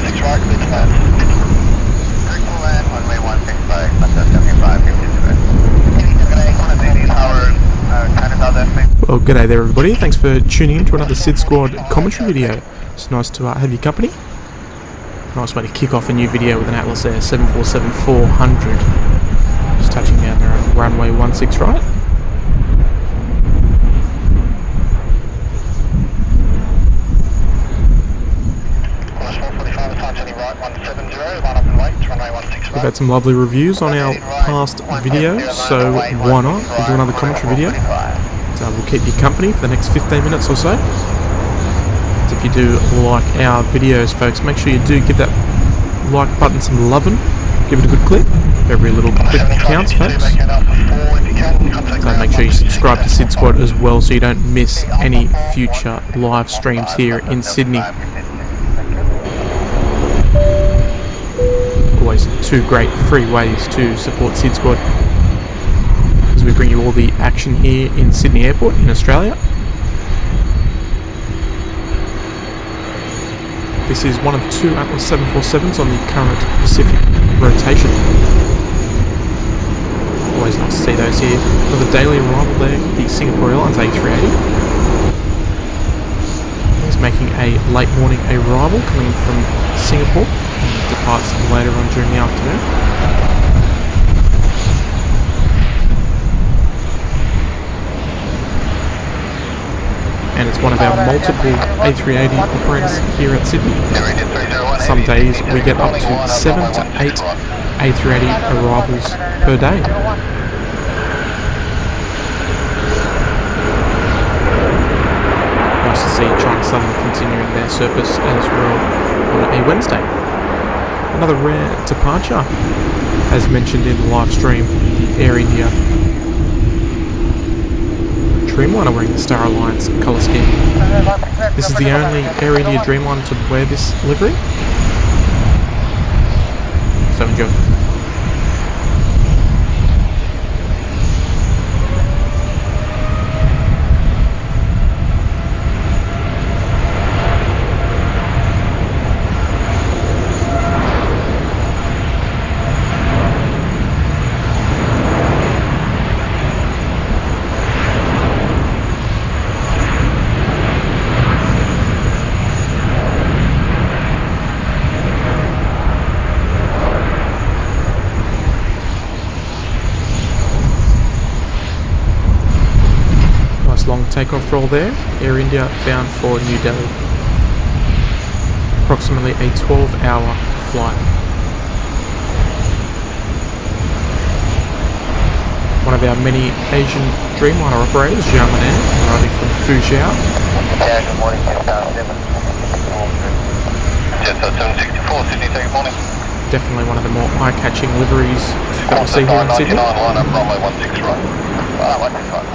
16 right, clear to land. Clear to land, runway 16 right, Master 75, 52. Well, g'day there everybody, thanks for tuning in to another SydSquad commentary video. It's nice to have your company. Nice way to kick off a new video with an Atlas Air 747-400. Just touching down there on runway 16 right. We've had some lovely reviews on our past videos, so why not? We'll do another commentary video. So we'll keep you company for the next 15 minutes or so. So if you do like our videos, folks, make sure you do give that like button some loving. Give it a good click. Every little click counts, folks. So make sure you subscribe to SydSquad as well so you don't miss any future live streams here in Sydney. Always two great free ways to support SydSquad as we bring you all the action here in Sydney Airport in Australia. This is one of two Atlas 747s on the current Pacific rotation. Always nice to see those here. Another daily arrival there, the Singapore Airlines A380. He's making a late morning arrival coming from Singapore. Departs later on during the afternoon. And it's one of our multiple A380 operators here at Sydney. Some days we get up to 7 to 8 A380 arrivals per day. Nice to see China Southern continuing their service as well on a Wednesday. Another rare departure, as mentioned in the live stream, the Air India Dreamliner wearing the Star Alliance colour scheme. This is the only Air India Dreamliner to wear this livery, so enjoy. Long takeoff roll there, Air India bound for New Delhi. Approximately a 12-hour flight. One of our many Asian Dreamliner operators, Xiamen Air, arriving from Fuzhou. Yeah, good morning, Jet 764, Sydney, good morning. Definitely one of the more eye-catching liveries that we see here in Sydney. Line up, runway 16 right. 16 right.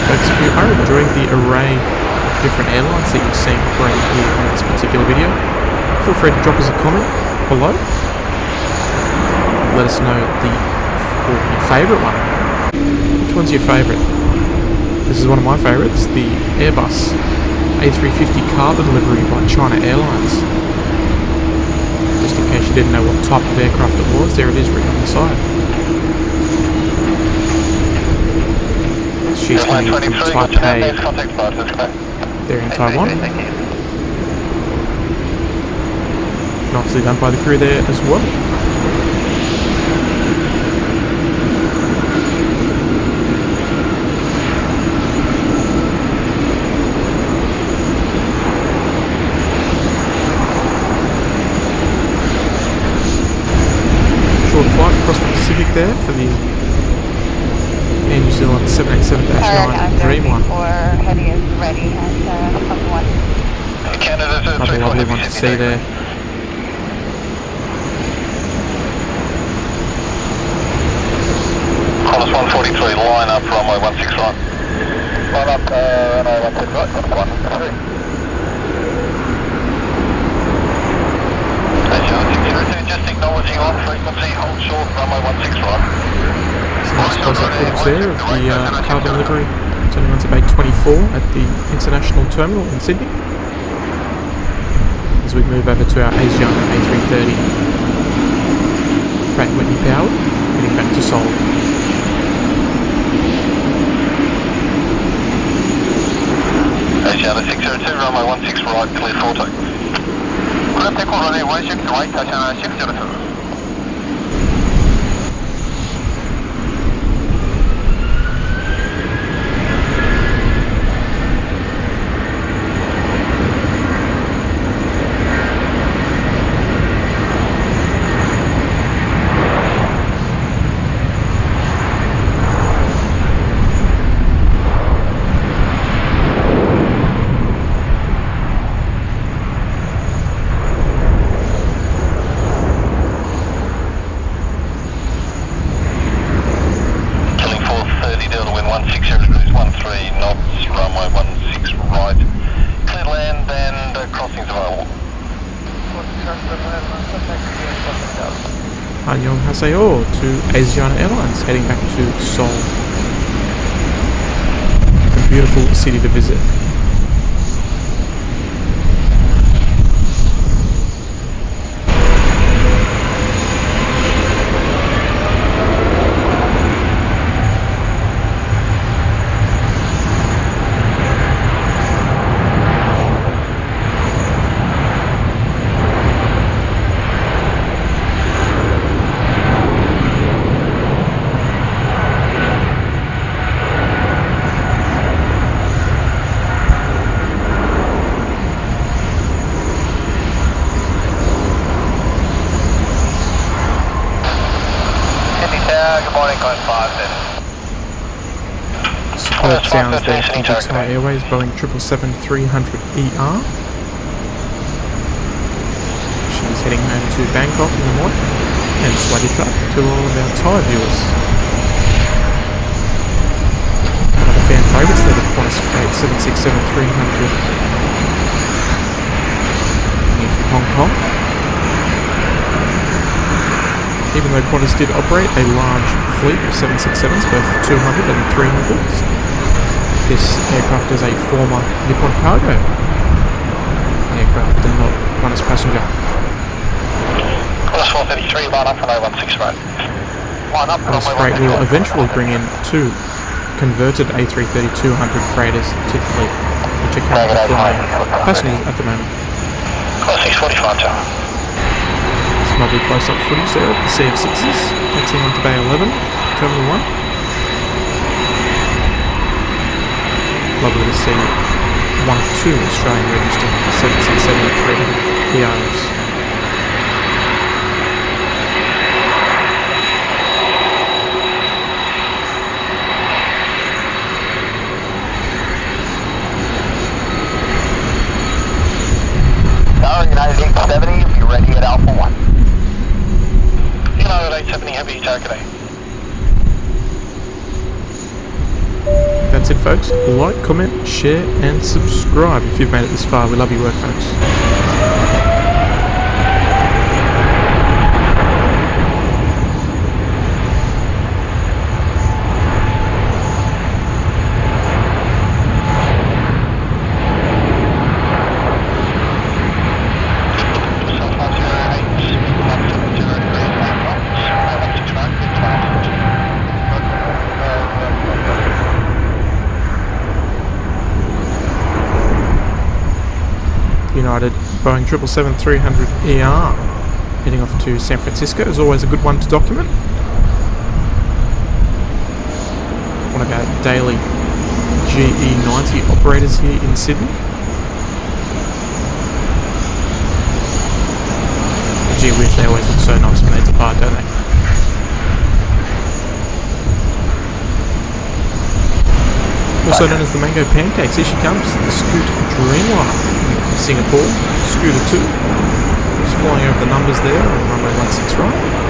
Folks, if you are enjoying the array of different airlines that you're seeing operating here on this particular video, feel free to drop us a comment below. Let us know your favourite one. Which one's your favourite? This is one of my favourites, the Airbus A350 carbon livery by China Airlines. Just in case you didn't know what type of aircraft it was, there it is written on the side. She's coming from Taipei. They're in Taiwan. Nicely done by the crew there as well. Short flight across the Pacific there for the Air New Zealand 787-9 Dreamliner. Another lovely one to see there. Qantas 143, line up, runway 16 right. Line up, runway 16 right, 113. Just acknowledging on frequency, hold short, runway 16 right. Some nice close-up footage there of the carbon livery Turning on to bay 24 at the International Terminal in Sydney. As we move over to our Asiana A330 Pratt & Whitney powered, heading back to Seoul. Asiana 602, runway 16 right, clear for takeoff. Good takeoff, runway 16 right, Asiana 602. Annyeonghaseyo to Asiana Airlines, heading back to Seoul. A beautiful city to visit. Superb sounds there from Thai Airways Boeing 777-300ER. She's heading home to Bangkok in the morning, and Swadika to all of our Thai viewers. One of the fan favourites there, the Qantas Freight 767-300 coming from Hong Kong. Even though Qantas did operate a large fleet of 767s, both 200 and 300s, this aircraft is a former Nippon Cargo aircraft and not Qantas passenger. Qantas 433, line up runway 16 right. Line up Qantas Freight will eventually bring in 2 converted A330-200 freighters to the fleet, which are currently flying passengers at the moment. Qantas 645, Tower. Some lovely close-up footage there of the CF6s, taxiing onto Bay 11, Terminal 1. Lovely to see one of 2 Australian registered 767-300 ERFs. United 870, if you're ready at Alpha 1. United 870, heavy today. That's it, folks. Like, comment, share and subscribe if you've made it this far. We love your work, folks. United Boeing 777-300ER heading off to San Francisco is always a good one to document. One of our daily GE90 operators here in Sydney. Gee whiz, they always look so nice when they depart, don't they? Also known as the Mango Pancakes, here she comes, the Scoot Dreamliner from Singapore, Scooter 2, just flying over the numbers there on runway 16 right.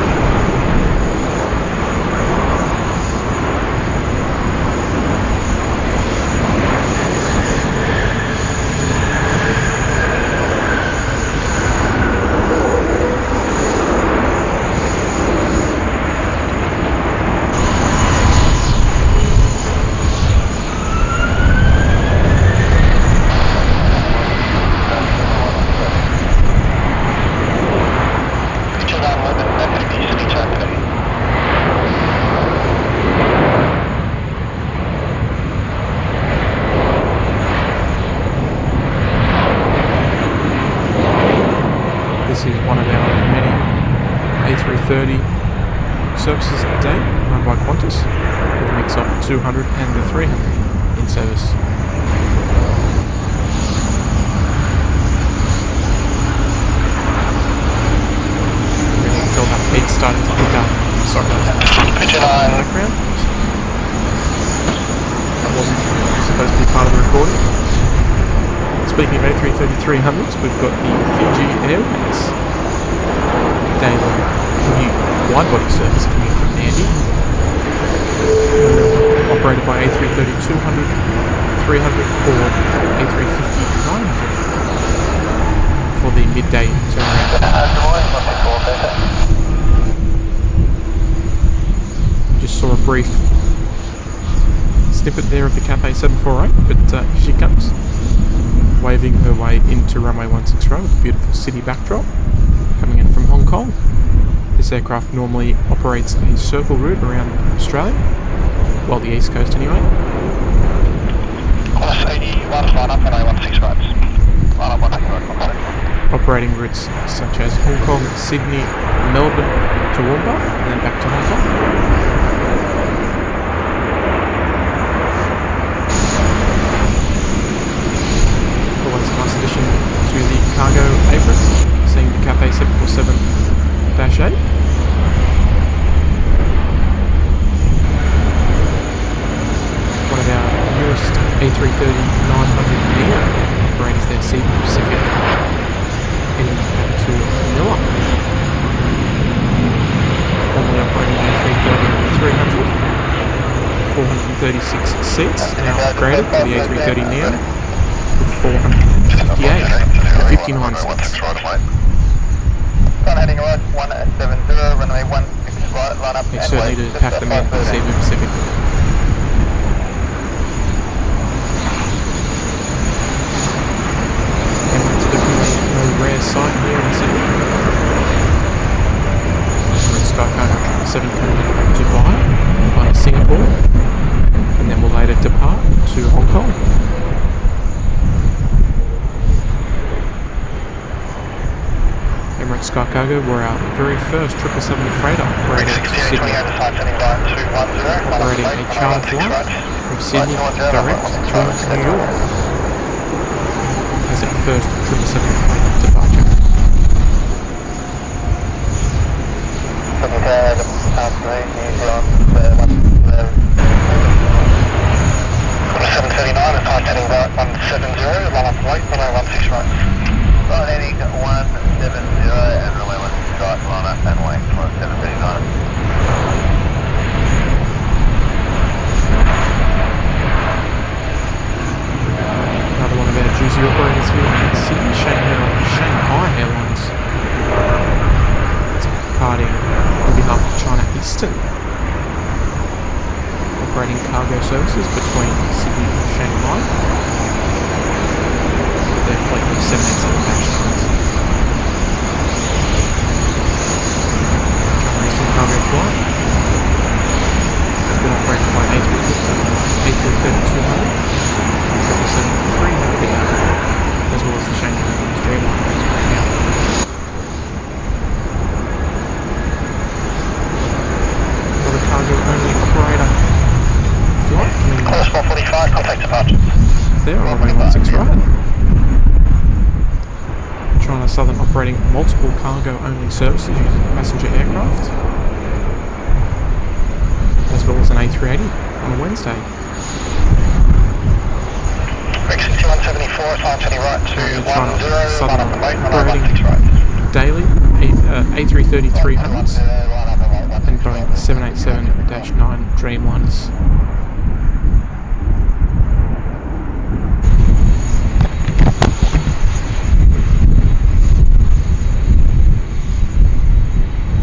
30 services a day run by Qantas, with a mix of 200 and the 300 in service. You can tell that beat's starting to pick up. Sorry, that was in the background. That wasn't supposed to be part of the recording. Speaking of A330-300s, we've got the Fiji Airways daily heavy wide-body service coming in from Nandi, operated by A330-200, 300 or A350-900 for the midday turnaround. Just saw a brief snippet there of the Cathay 748, but here she comes, waving her way into runway 16 right with a beautiful city backdrop coming in from Hong Kong. This aircraft normally operates a circle route around Australia, well, the east coast anyway. Operating routes such as Hong Kong, Sydney, Melbourne, Toowoomba, and then back to Hong Kong. Always a nice addition to the cargo apron, seeing the Cathay 747-8. One of our newest A330-900neo operators there, Cebu Pacific, heading back to Manila. Formerly operating the A330-300, 436 seats, now upgraded to the A330neo with 458 or 59 seats. They certainly did pack them in, Cebu Pacific. Emirates are definitely no rare sight here in Sydney. Emirates Skycargo 7 coming in from Dubai via Singapore, and then will later depart to Hong Kong. Emirates Sky Cargo were our very first 777 freighter operator to Sydney, operating a charter flight from Sydney direct to New York as our first 777 freighter departure. Another one of our juicy operators here at Sydney, Shanghai Airlines. It's departing on behalf of China Eastern, operating cargo services between Sydney and Shanghai with their fleet of 787-9s. China Eastern cargo flight has been operated by A350, A330-200, 777-300, as well as the Shanghai Streamline rates right now. Another cargo-only operator flight coming in. Course 445, contact departure. There on runway 16 right. China Southern operating multiple cargo-only services using passenger aircraft, as well as an A380 on a Wednesday. China Southern operating daily A330-300s and Boeing 787-9 Dreamliners.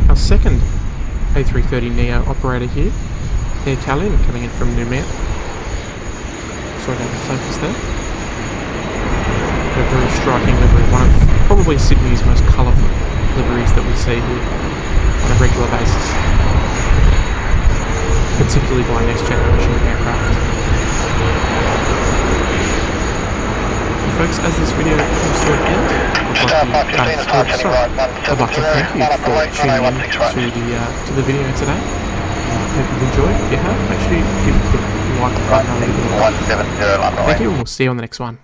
Our second A330neo operator here, Air Calin, coming in from Noumea. Sorry about the focus there. A very striking livery, one of probably Sydney's most colourful liveries that we see here on a regular basis, particularly by next generation aircraft. In folks, as this video comes to an end, I'd like to thank you for tuning in to the video today. Hope you've enjoyed. If you have, make sure you give it a like button. Thank you, and we'll see you on the next one.